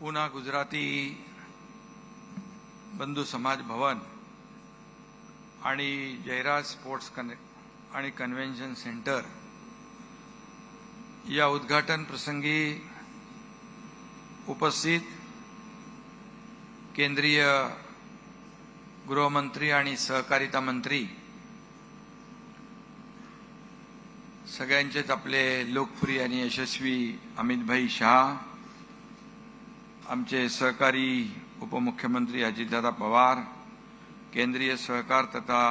पूना गुजराती बंधू समाज भवन आणि जयराज स्पोर्ट्स आणि कन्व्हेन्शन सेंटर या उद्घाटन प्रसंगी उपस्थित केंद्रीय गृहमंत्री आणि सहकारिता मंत्री सगळ्यांचेच आपले लोकप्रिय आणि यशस्वी अमितभाई शाह, आमचे सहकारी उपमुख्यमंत्री अजितदादा पवार, केंद्रीय सहकार तथा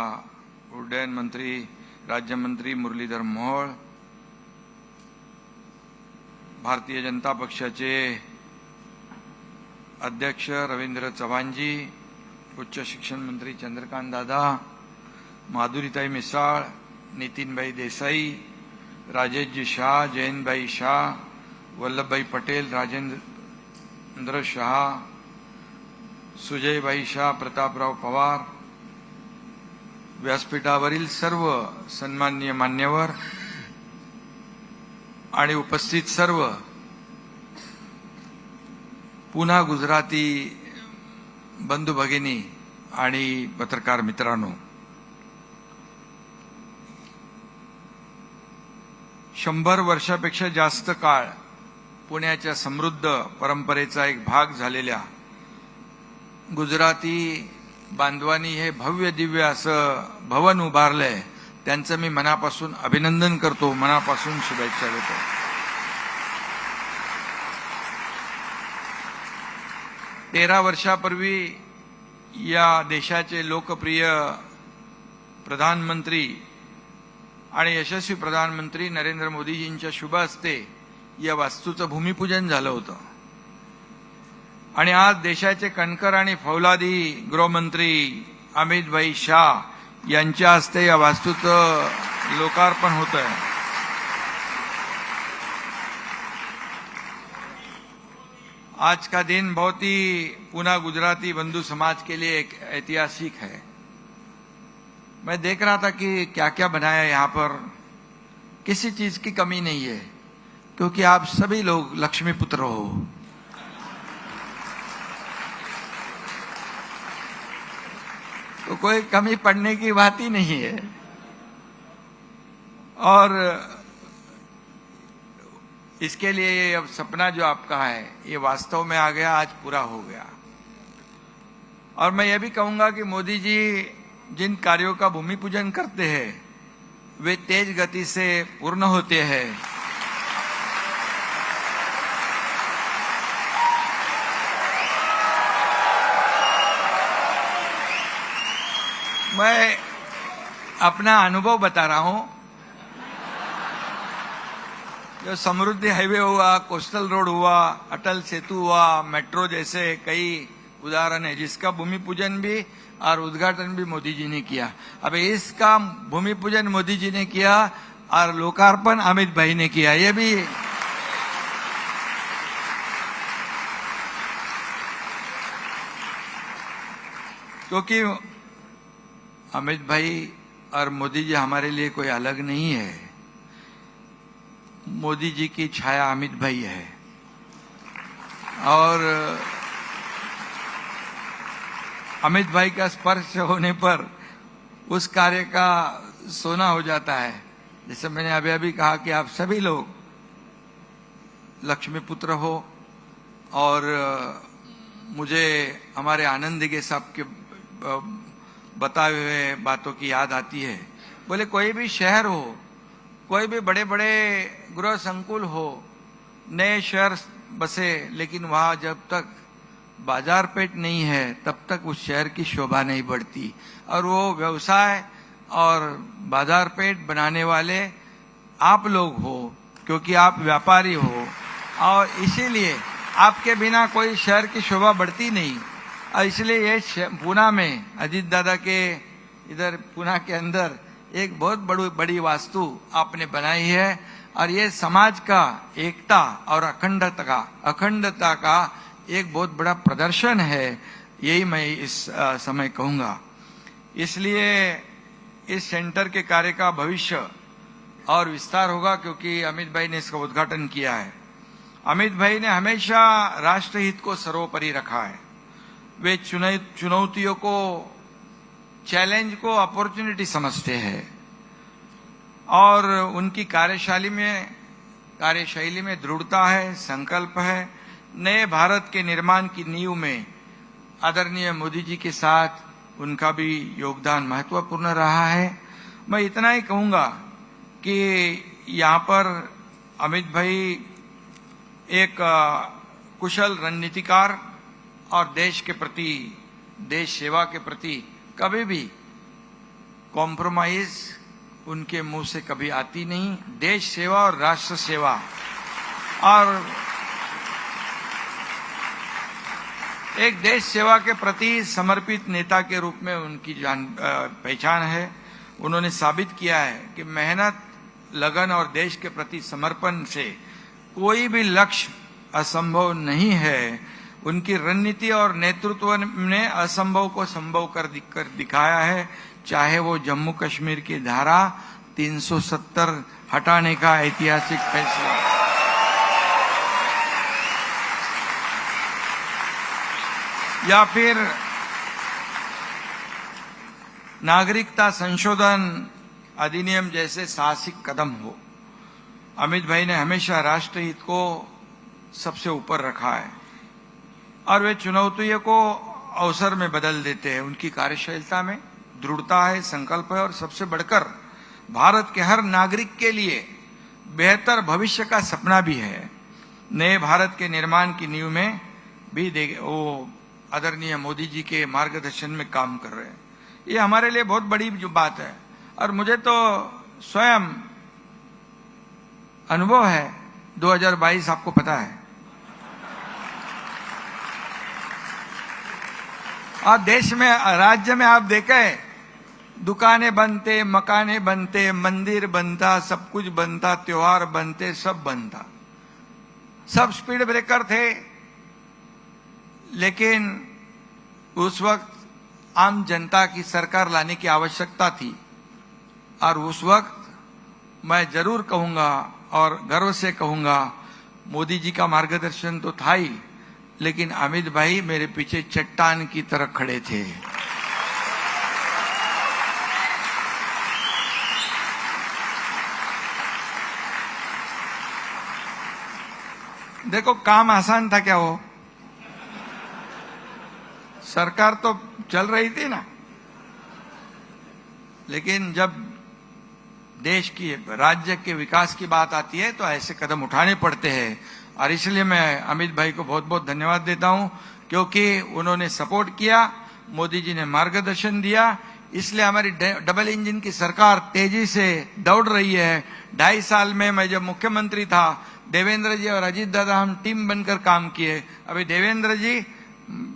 उड्डयन मंत्री राज्यमंत्री मुरलीधर मोहोळ, भारतीय जनता पक्षाचे अध्यक्ष रवींद्र चव्हाणजी, उच्च शिक्षण मंत्री चंद्रकांत दादा, माधुरीताई मिसाळ, नितीनभाई देसाई, राजेशजी शाह, जयंतभाई शाह, वल्लभभाई पटेल, राजेंद्र शाह, सुजयभाई शाह, प्रतापराव पवार, व्यासपीठावरील सर्व सन्माननीय मान्यवर आणि उपस्थित सर्व पूना गुजराती बंधू भगिनी आणि पत्रकार मित्रांनो, 100 वर्षापेक्षा जास्त काळ पुण्याच्या समृद्ध परंपरेचा एक भाग झालेल्या गुजराती बांधवांनी हे भव्य दिव्य असं भवन उभारलंय. त्यांचं मी मनापासून अभिनंदन करतो, मनापासून शुभेच्छा देतो. तेरा वर्षापूर्वी या देशाचे लोकप्रिय प्रधानमंत्री आणि यशस्वी प्रधानमंत्री नरेंद्र मोदीजींच्या शुभ हस्ते या वास्तूचं भूमिपूजन झालं होतं आणि आज देशाचे कणकर आणि फौलादी गृहमंत्री अमितभाई शाह यांच्या हस्ते या वास्तूचं लोकार्पण होत आहे. आज का दिन बहुत ही पूना गुजराती बंधु समाज के लिए एक ऐतिहासिक है. मैं देख रहा था कि क्या क्या बनाया यहाँ पर. किसी चीज की कमी नहीं है क्योंकि आप सभी लोग लक्ष्मी पुत्र हो. तो कोई कमी पड़ने की बात ही नहीं है. और इसके लिए अब सपना जो आपका है ये वास्तव में आ गया, आज पूरा हो गया. और मैं ये भी कहूंगा कि मोदी जी जिन कार्यों का भूमि पूजन करते हैं वे तेज गति से पूर्ण होते हैं. मैं अपना अनुभव बता रहा हूं. जो समृद्धि हाईवे हुआ, कोस्टल रोड हुआ, अटल सेतु हुआ, मेट्रो जैसे कई उदाहरण है जिसका भूमि पूजन भी और उद्घाटन भी मोदी जी ने किया. अब इसका भूमि पूजन मोदी जी ने किया और लोकार्पण अमित भाई ने किया. ये भी क्योंकि अमित भाई और मोदी जी हमारे लिए कोई अलग नहीं है. मोदी जी की छाया अमित भाई है और अमित भाई का स्पर्श होने पर उस कार्य का सोना हो जाता है. जैसे मैंने अभी कहा कि आप सभी लोग लक्ष्मी पुत्र हो. और मुझे हमारे आनंद दिगे साहब के बताए हुए बातों की याद आती है. बोले कोई भी शहर हो, कोई भी बड़े बड़े गृह संकुल हो, नए शहर बसे, लेकिन वहां जब तक बाजार पेट नहीं है तब तक उस शहर की शोभा नहीं बढ़ती. और वो व्यवसाय और बाजार पेट बनाने वाले आप लोग हो क्योंकि आप व्यापारी हो और इसीलिए आपके बिना कोई शहर की शोभा बढ़ती नहीं. और इसलिए ये पूना में अजीत दादा के इधर पूना के अंदर एक बहुत बड़ी वास्तु आपने बनाई है और ये समाज का एकता और अखंडता का एक बहुत बड़ा प्रदर्शन है. यही मैं इस समय कहूंगा. इसलिए इस सेंटर के कार्य का भविष्य और विस्तार होगा क्योंकि अमित भाई ने इसका उद्घाटन किया है. अमित भाई ने हमेशा राष्ट्रहित को सर्वोपरि रखा है। वे चुनौतियों को, चैलेंज को अपॉर्चुनिटी समझते हैं और उनकी कार्यशैली में दृढ़ता है, संकल्प है। नए भारत के निर्माण की नींव में आदरणीय मोदी जी के साथ उनका भी योगदान महत्वपूर्ण रहा है। मैं इतना ही कहूंगा कि यहाँ पर अमित भाई एक कुशल रणनीतिकार और देश के प्रति, देश सेवा के प्रति कभी भी कॉम्प्रोमाइज उनके मुंह से कभी आती नहीं। देश सेवा और राष्ट्र सेवा और एक देश सेवा के प्रति समर्पित नेता के रूप में उनकी पहचान है। उन्होंने साबित किया है कि मेहनत, लगन और देश के प्रति समर्पण से कोई भी लक्ष्य असंभव नहीं है। उनकी रणनीति और नेतृत्व ने असंभव को संभव कर दिखाया है, चाहे वो जम्मू कश्मीर की धारा 370 हटाने का ऐतिहासिक फैसला, या फिर नागरिकता संशोधन अधिनियम जैसे साहसिक कदम हो। अमित भाई ने हमेशा राष्ट्रहित को सबसे ऊपर रखा है और वे चुनौतियों को अवसर में बदल देते हैं। उनकी कार्यशीलता में दृढ़ता है, संकल्प है और सबसे बढ़कर भारत के हर नागरिक के लिए बेहतर भविष्य का सपना भी है। नए भारत के निर्माण की नींव में भी वो आदरणीय मोदी जी के मार्गदर्शन में काम कर रहे हैं। ये हमारे लिए बहुत बड़ी जो बात है और मुझे तो स्वयं अनुभव है। 2022 आपको पता है, और देश में, राज्य में आप देखें, दुकानें बनते, मकानें बनते, मंदिर बनता, सब कुछ बनता, त्योहार बनते, सब बनता, सब स्पीड ब्रेकर थे। लेकिन उस वक्त आम जनता की सरकार लाने की आवश्यकता थी और उस वक्त मैं जरूर कहूंगा और गर्व से कहूंगा, मोदी जी का मार्गदर्शन तो था ही, लेकिन अमित भाई मेरे पीछे चट्टान की तरह खड़े थे। देखो, काम आसान था क्या? वो सरकार तो चल रही थी ना, लेकिन जब देश की, राज्य के विकास की बात आती है तो ऐसे कदम उठाने पड़ते हैं। और इसलिए मैं अमित भाई को बहुत बहुत धन्यवाद देता हूं, क्योंकि उन्होंने सपोर्ट किया, मोदी जी ने मार्गदर्शन दिया। इसलिए हमारी डबल इंजन की सरकार तेजी से दौड़ रही है। 2.5 साल में मैं जब मुख्यमंत्री था, देवेंद्र जी और अजीत दादा हम टीम बनकर काम किए। अभी देवेंद्र जी,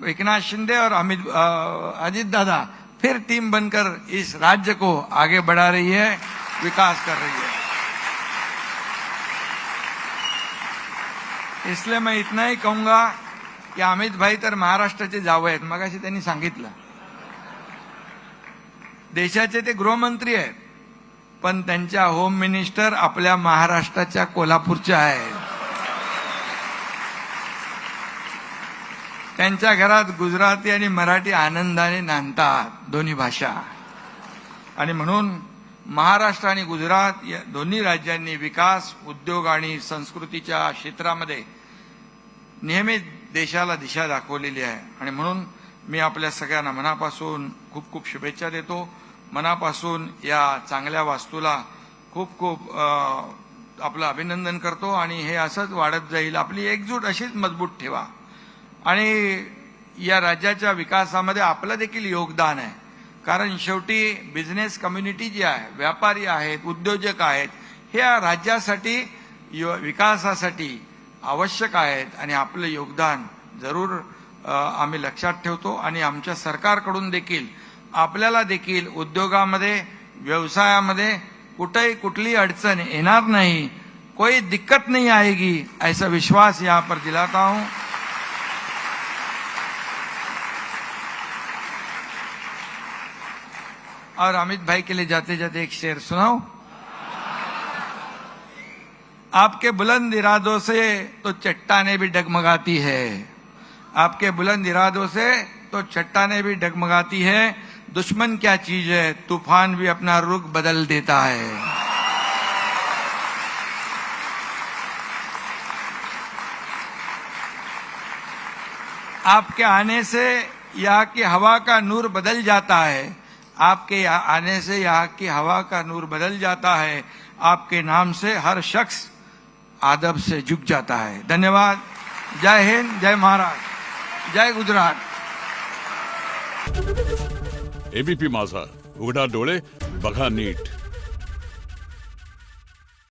एकनाथ शिंदे और अजीत दादा फिर टीम बनकर इस राज्य को आगे बढ़ा रही है, विकास कर रही है। इसलिए मैं इतना ही कहूंगा की अमित भाई तर महाराष्ट्राचे जावई आहेत. मगाशी त्यांनी सांगितलं, देशाचे ते गृहमंत्री आहेत, पण त्यांच्या होम मिनिस्टर आपल्या महाराष्ट्राच्या कोल्हापूरच्या आहेत. त्यांच्या घरात गुजराती आणि मराठी आनंदाने नांदतात, दोन्ही भाषा. आणि म्हणून महाराष्ट्र आणि गुजरात या दोन्ही राज्यांनी विकास, उद्योग आणि संस्कृतीच्या क्षेत्रामध्ये नेहमी देशाला दिशा दाखवलेली आहे. आणि म्हणून मी आपल्या सगळ्यांना मनापासून खूप खूप शुभेच्छा देतो. मनापासून या चांगल्या वास्तूला खूप खूप आपलं अभिनंदन करतो. आणि हे असंच वाढत जाईल. आपली एकजूट अशीच मजबूत ठेवा आणि या राज्याच्या विकासामध्ये आपलं देखील योगदान आहे. कारण शेवटी बिझनेस कम्युनिटी जी आहे, व्यापारी आहेत, उद्योजक आहेत, हे या राज्यासाठी, विकासासाठी आवश्यक आहेत आणि आपलं योगदान जरूर आम्ही लक्षात ठेवतो. आणि आमच्या सरकारकडून देखील आपल्याला देखील उद्योगामध्ये, व्यवसायामध्ये कुठेही कुठली अडचण येणार नाही, कोई दिक्कत नहीं आएगी, ऐसा विश्वास यहाँ पर दिलाता हूं. और अमित भाई के लिए जाते जाते एक शेर सुनाऊं. आपके बुलंद इरादों से तो चट्टानें भी डगमगाती है, आपके बुलंद इरादों से तो चट्टानें भी डगमगाती है। दुश्मन क्या चीज है, तूफान भी अपना रुख बदल देता है। आपके आने से यहाँ की हवा का नूर बदल जाता है, आपके आने से यहाँ की हवा का नूर बदल जाता है। आपके नाम से हर शख्स आदब से झुक जाता है। धन्यवाद। जय हिंद, जय महाराष्ट्र, जय गुजरात। एबीपी माझा, उघडा डोळे बघा नीट।